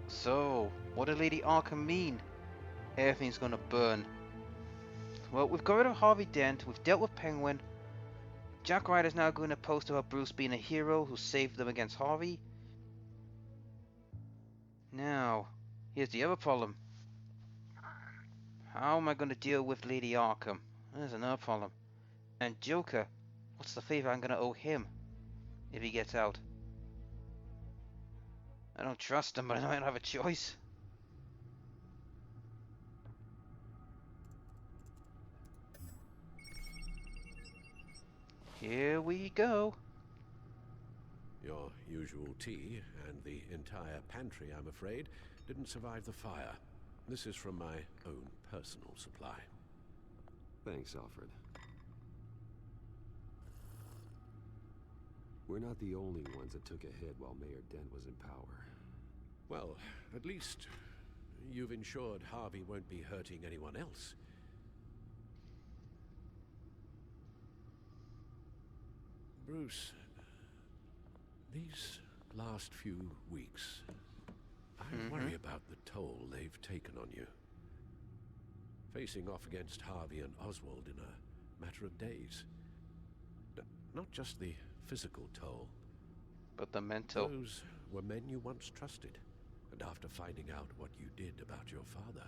So, what did Lady Arkham mean? Everything's gonna burn. Well, we've got rid of Harvey Dent, we've dealt with Penguin. Jack Ryder's now going to post about Bruce being a hero who saved them against Harvey. Now, here's the other problem. How am I going to deal with Lady Arkham? There's another problem. And Joker, what's the favor I'm going to owe him if he gets out? I don't trust him, but I don't have a choice. Here we go. Your usual tea and the entire pantry, I'm afraid, didn't survive the fire. This is from my own personal supply. Thanks, Alfred. We're not the only ones that took a hit while Mayor Dent was in power. Well, at least you've ensured Harvey won't be hurting anyone else. Bruce, these last few weeks, I worry about the toll they've taken on you. Facing off against Harvey and Oswald in a matter of days. Not just the physical toll, but the mental. Those were men you once trusted, and after finding out what you did about your father,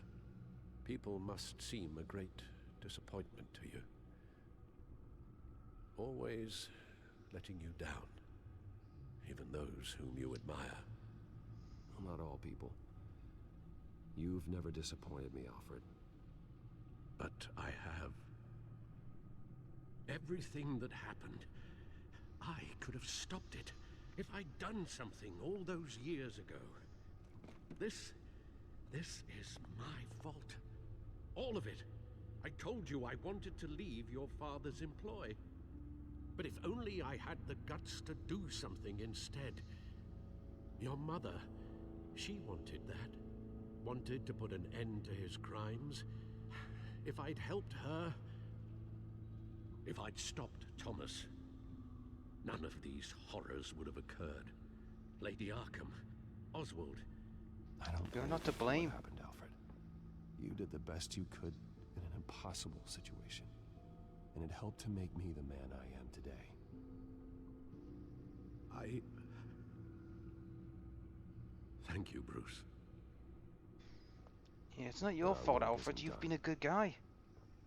people must seem a great disappointment to you. Always letting you down, even those whom you admire. Well, not all people. You've never disappointed me, Alfred. But I have. Everything that happened, I could have stopped it if I'd done something all those years ago. This is my fault. All of it. I told you I wanted to leave your father's employ. But if only I had the guts to do something instead. Your mother, she wanted that. Wanted to put an end to his crimes. If I'd helped her, if I'd stopped Thomas, none of these horrors would have occurred. Lady Arkham, Oswald. I don't You're blame not to you for blame. what happened, Alfred. You did the best you could in an impossible situation. And it helped to make me the man I am today. Thank you, Bruce. Yeah, it's not your Our fault, work Alfred. isn't You've done. been a good guy.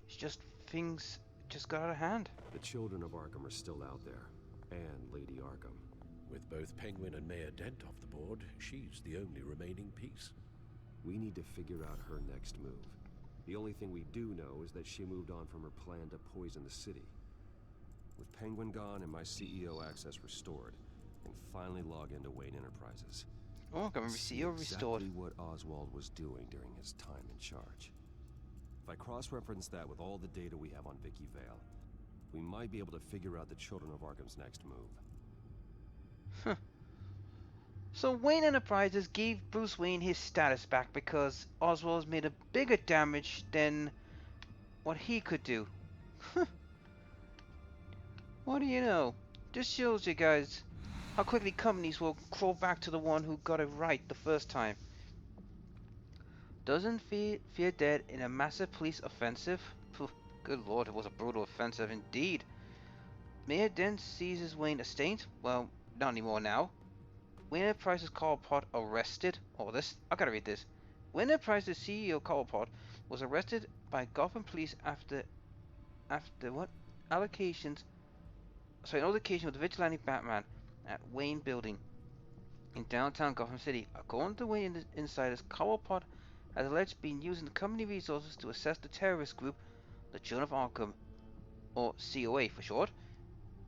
It's just things just got out of hand. The children of Arkham are still out there. And Lady Arkham. With both Penguin and Mayor Dent off the board, she's the only remaining piece. We need to figure out her next move. The only thing we do know is that she moved on from her plan to poison the city. With Penguin gone and my CEO access restored, I can finally log into Wayne Enterprises. Oh, got my See CEO restored. exactly what Oswald was doing during his time in charge. If I cross-reference that with all the data we have on Vicky Vale, we might be able to figure out the Children of Arkham's next move. So Wayne Enterprises gave Bruce Wayne his status back because Oswald's made a bigger damage than what he could do. What do you know? Just shows you guys how quickly companies will crawl back to the one who got it right the first time. Doesn't fear dead in a massive police offensive? Phew, good lord, it was a brutal offensive indeed. Mayor Dent seizes Wayne estate? Well, not anymore now. Wayne Enterprises Cobblepot arrested. Oh, I gotta read this. Wayne Enterprises CEO Cobblepot was arrested by Gotham Police after what? Allocations. Sorry, an altercation with the vigilante Batman at Wayne Building in downtown Gotham City. According to Wayne insiders, Cobblepot has alleged been using the company resources to assess the terrorist group, the Children of Arkham, or COA for short.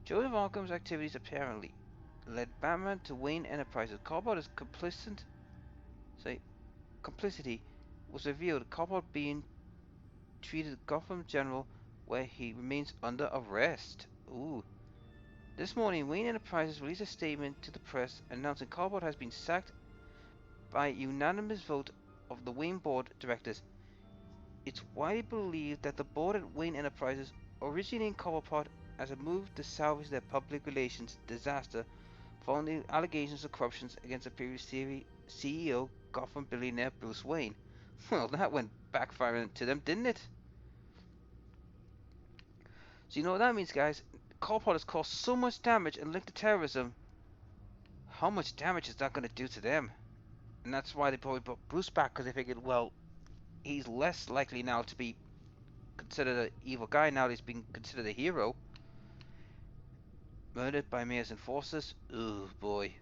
Children of Arkham's activities apparently led Batman to Wayne Enterprises. Cobblepot's complicity was revealed. Cobblepot being treated at Gotham General, where he remains under arrest. Ooh. This morning, Wayne Enterprises released a statement to the press announcing Cobblepot has been sacked by unanimous vote of the Wayne Board of Directors. It's widely believed that the board at Wayne Enterprises originated Cobblepot as a move to salvage their public relations disaster following the allegations of corruption against the previous CEO, Gotham billionaire Bruce Wayne. Well, that went backfiring to them, didn't it? So you know what that means, guys? Cobblepot has caused so much damage and linked to terrorism. How much damage is that going to do to them? And that's why they probably brought Bruce back, because they figured, well, he's less likely now to be considered an evil guy now that he's being considered a hero. Murdered by mayor's enforcers? Oh boy.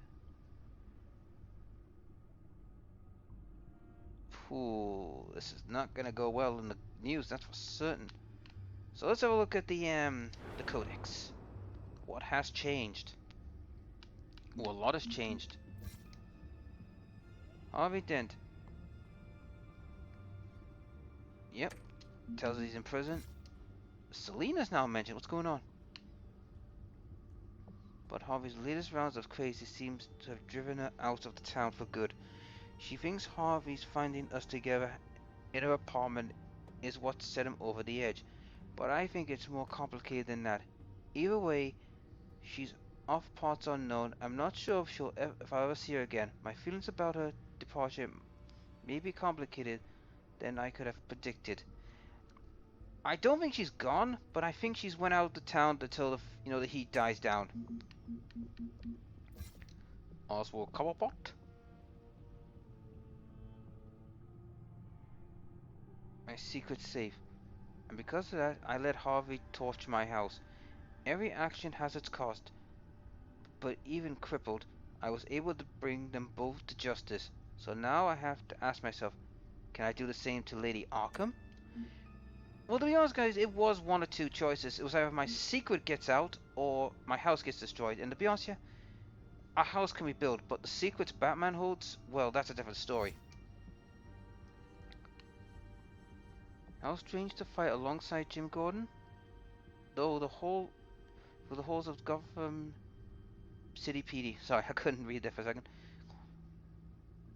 Ooh, this is not gonna go well in the news, that's for certain. So let's have a look at the codex. What has changed? Well, a lot has changed. Harvey Dent. Yep. Tells us he's in prison. Selena's now mentioned. What's going on? But Harvey's latest rounds of crazy seems to have driven her out of the town for good. She thinks Harvey's finding us together in her apartment is what set him over the edge. But I think it's more complicated than that. Either way, she's off parts unknown. I'm not sure if I'll ever see her again. My feelings about her departure may be complicated than I could have predicted. I don't think she's gone, but I think she's went out of the town until the heat dies down. Oswald Cobblepot. My secret safe. And because of that, I let Harvey torch my house. Every action has its cost, but even crippled, I was able to bring them both to justice. So now I have to ask myself, can I do the same to Lady Arkham? Well, to be honest, guys, it was one or two choices. It was either my secret gets out or my house gets destroyed. And to be honest, yeah, a house can be built, but the secrets Batman holds, well, that's a different story. How strange to fight alongside Jim Gordon. Though through the halls of Gotham City PD. Sorry, I couldn't read there for a second.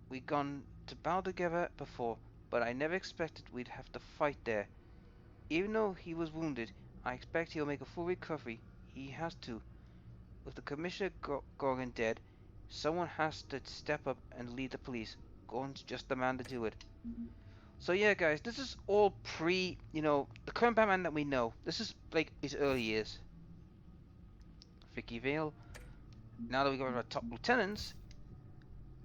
We'd gone to battle together before, but I never expected we'd have to fight there. Even though he was wounded, I expect he'll make a full recovery. He has to. With the Commissioner Gorgon dead, someone has to step up and lead the police. Gordon's just the man to do it. So yeah, guys, this is all the current Batman that we know. This is like his early years. Vicky Vale. Now that we got our top lieutenants.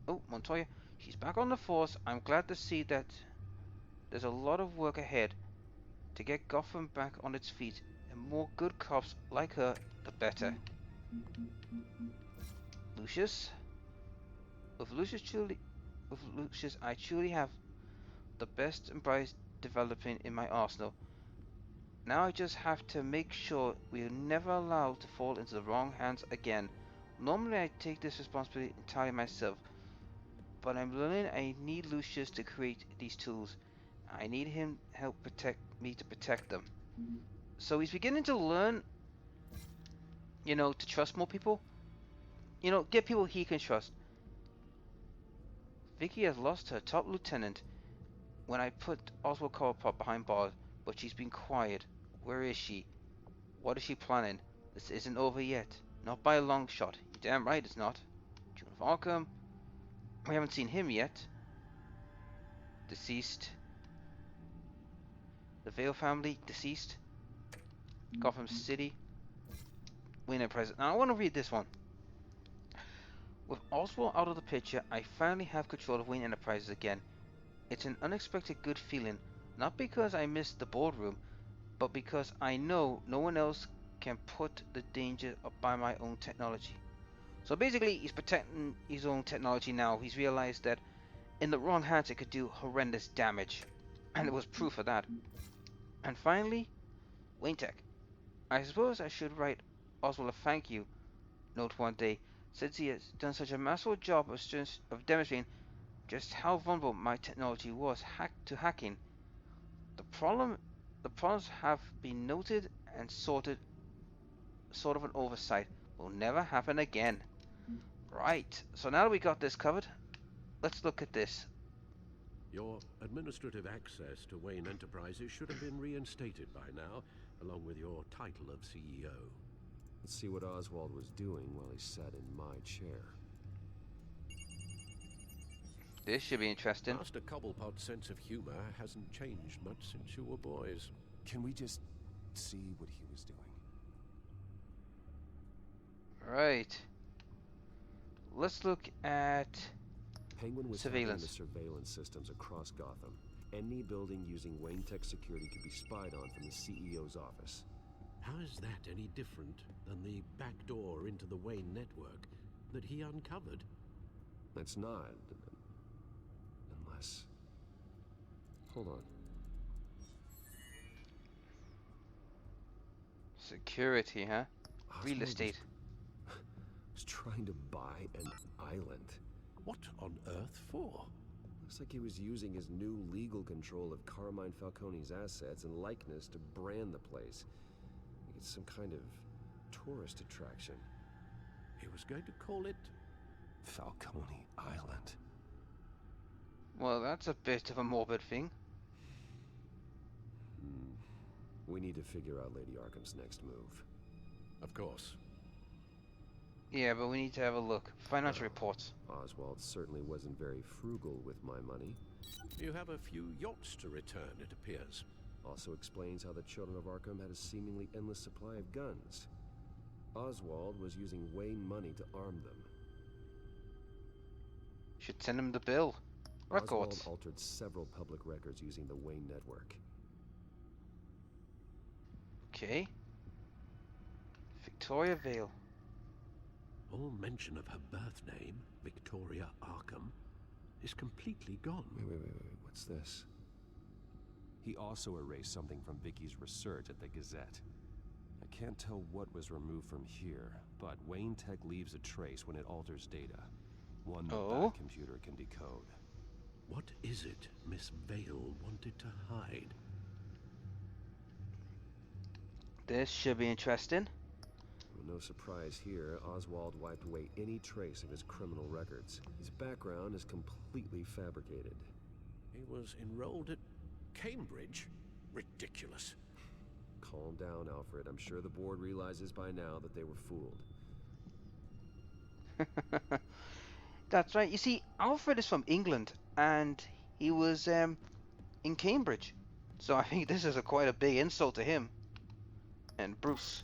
Oh, Montoya. She's back on the force. I'm glad to see that there's a lot of work ahead to get Gotham back on its feet, and more good cops like her, the better. Lucius. With Lucius, I truly have the best and brightest developing in my arsenal. Now I just have to make sure we are never allowed to fall into the wrong hands again. Normally I take this responsibility entirely myself, but I'm learning I need Lucius to create these tools. I need him to help protect them. So he's beginning to learn, to trust more people. Get people he can trust. Vicky has lost her top lieutenant when I put Oswald Cobblepot behind bars, but she's been quiet. Where is she? What is she planning? This isn't over yet. Not by a long shot. You're damn right it's not. June of Arkham. We haven't seen him yet. Deceased. The Vale family, deceased. Gotham City. Wayne Enterprises. Now I want to read this one. With Oswald out of the picture, I finally have control of Wayne Enterprises again. It's an unexpected good feeling, not because I missed the boardroom, but because I know no one else can put the danger up by my own technology. So basically, he's protecting his own technology now. He's realized that in the wrong hands it could do horrendous damage, and it was proof of that. And finally, Wayne Tech. I suppose I should write Oswald a thank you note one day, since he has done such a masterful job of demonstrating just how vulnerable my technology was to hacking. The problems have been noted and sorted. Sort of an oversight will never happen again. Right. So now that we got this covered, let's look at this. Your administrative access to Wayne Enterprises should have been reinstated by now, along with your title of CEO. Let's see what Oswald was doing while he sat in my chair. This should be interesting. Master Cobblepot's sense of humor hasn't changed much since you were boys. Can we just see what he was doing? Right. Let's look at Penguin was tapping into surveillance. surveillance systems across Gotham. Any building using Wayne Tech security could be spied on from the CEO's office. How is that any different than the back door into the Wayne network that he uncovered? That's not. Unless. Hold on. Security, huh? Real Oswald estate. was trying to buy an island. What on earth for? Looks like he was using his new legal control of Carmine Falcone's assets and likeness to brand the place. Like it's some kind of tourist attraction. He was going to call it... Falcone Island. Well, that's a bit of a morbid thing. We need to figure out Lady Arkham's next move. Of course. Yeah, but we need to have a look. Financial reports. Oswald certainly wasn't very frugal with my money. You have a few yachts to return, it appears. Also explains how the children of Arkham had a seemingly endless supply of guns. Oswald was using Wayne money to arm them. Should send him the bill. Records. Oswald altered several public records using the Wayne network. Okay. Victoria Vale. All mention of her birth name, Victoria Arkham, is completely gone. Wait. What's this? He also erased something from Vicky's research at the Gazette. I can't tell what was removed from here, but Wayne Tech leaves a trace when it alters data. One that computer can decode. What is it Miss Vale wanted to hide? This should be interesting. Well, no surprise here, Oswald wiped away any trace of his criminal records. His background is completely fabricated. He was enrolled at Cambridge? Ridiculous. Calm down, Alfred. I'm sure the board realizes by now that they were fooled. That's right. You see, Alfred is from England, and he was in Cambridge. So I think this is quite a big insult to him. And Bruce.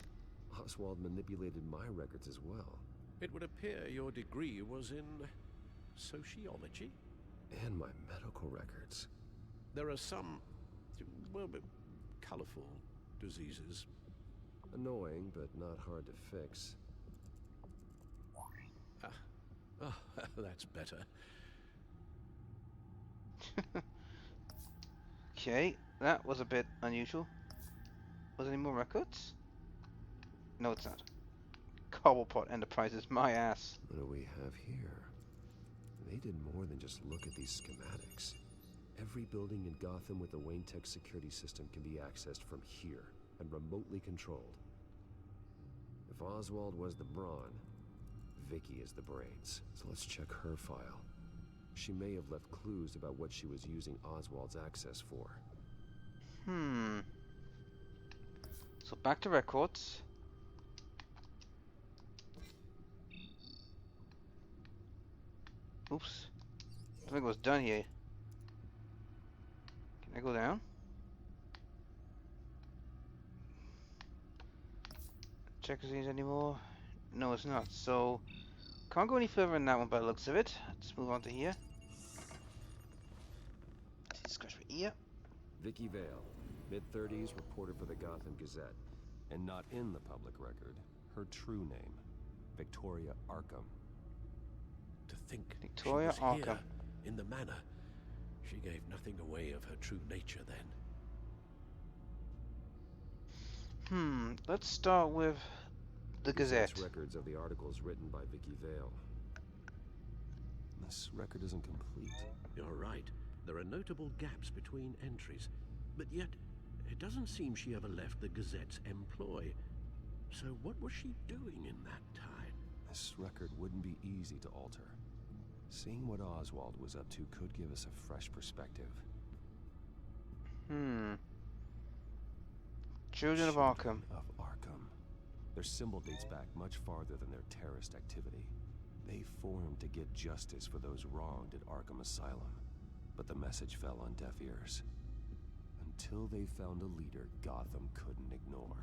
Oswald manipulated my records as well. It would appear your degree was in sociology? And my medical records. There are some, well, colorful diseases. Annoying, but not hard to fix. Oh, that's better. Okay, that was a bit unusual. Was there any more records? No, it's not. Cobblepot Enterprises, my ass. What do we have here? They did more than just look at these schematics. Every building in Gotham with the Wayne Tech security system can be accessed from here and remotely controlled. If Oswald was the brawn, Vicky is the brains. So let's check her file. She may have left clues about what she was using Oswald's access for. So back to records. Oops. I think it was done here. Can I go down? Check if there's any more. No, it's not. So, can't go any further in that one by the looks of it. Let's move on to here. Scratch my ear. Vicky Vale, mid-30s, reporter for the Gotham Gazette. And not in the public record, her true name, Victoria Arkham. To think Victoria she was Arkham. here, in the manor. She gave nothing away of her true nature then. Let's start with the Gazette. Gazette's records of the articles written by Vicky Vale. This record isn't complete. You're right. There are notable gaps between entries. But yet, it doesn't seem she ever left the Gazette's employ. So what was she doing in that time? This record wouldn't be easy to alter. Seeing what Oswald was up to could give us a fresh perspective. Children of Arkham. Of Arkham. Their symbol dates back much farther than their terrorist activity. They formed to get justice for those wronged at Arkham Asylum. But the message fell on deaf ears. Until they found a leader Gotham couldn't ignore.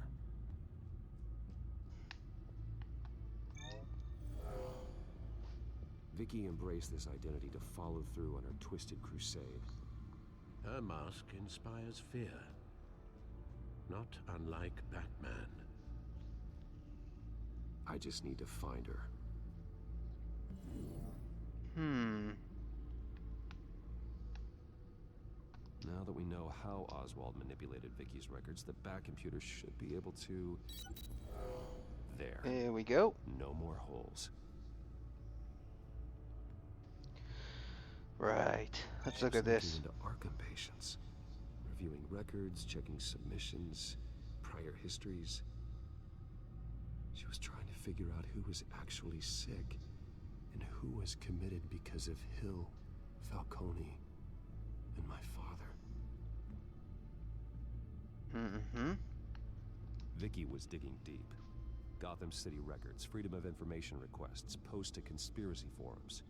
Vicky embraced this identity to follow through on her twisted crusade. Her mask inspires fear. Not unlike Batman. I just need to find her. Now that we know how Oswald manipulated Vicky's records, the Bat computer should be able to... There. There we go. No more holes. Right. Let's look at She was this. looking into Arkham patients, reviewing records, checking submissions, prior histories. She was trying to figure out who was actually sick and who was committed because of Hill, Falcone, and my father. Vicky was digging deep. Gotham City records, Freedom of Information requests, posts to conspiracy forums.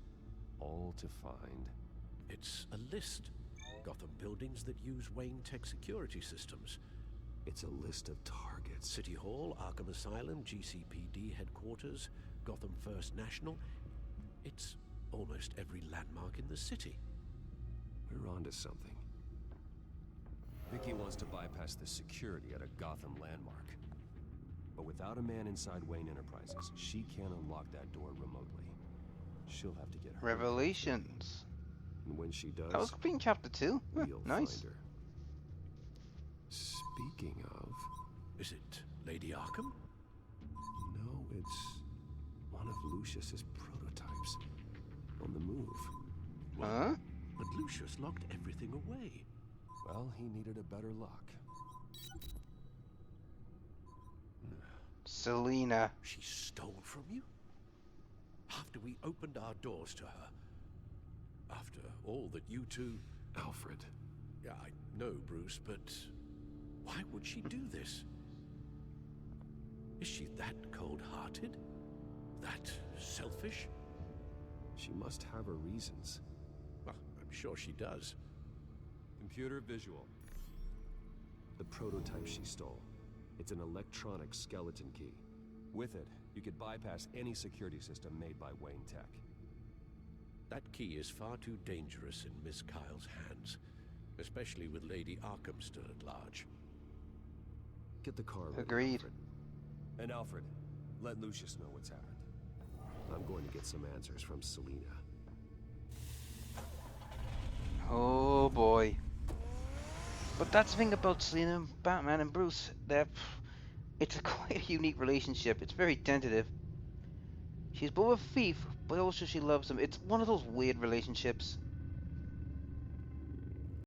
All to find... It's a list. Gotham buildings that use Wayne Tech security systems. It's a list of targets. City Hall, Arkham Asylum, GCPD headquarters, Gotham First National. It's almost every landmark in the city. We're onto something. Vicky wants to bypass the security at a Gotham landmark. But without a man inside Wayne Enterprises, she can't unlock that door remotely. She'll have to get her... Revelations. And when she does... That was being chapter 2. We'll Nice. find her. Speaking of... Is it Lady Arkham? No, it's one of Lucius's prototypes. On the move. Huh? But Lucius locked everything away. Well, he needed a better lock. Selina. She stole from you? After we opened our doors to her? After all that you two... Alfred. Yeah, I know, Bruce, but why would she do this? Is she that cold-hearted? That selfish? She must have her reasons. Well, I'm sure she does. Computer visual. The prototype she stole. It's an electronic skeleton key. With it, you could bypass any security system made by Wayne Tech. That key is far too dangerous in Miss Kyle's hands, especially with Lady Arkham still at large. Get the car ready, Agreed. Alfred. And Alfred, let Lucius know what's happened. I'm going to get some answers from Selina. Oh boy. But that's the thing about Selina, Batman, and Bruce. It's a quite a unique relationship. It's very tentative. She's both a thief, but also she loves him. It's one of those weird relationships.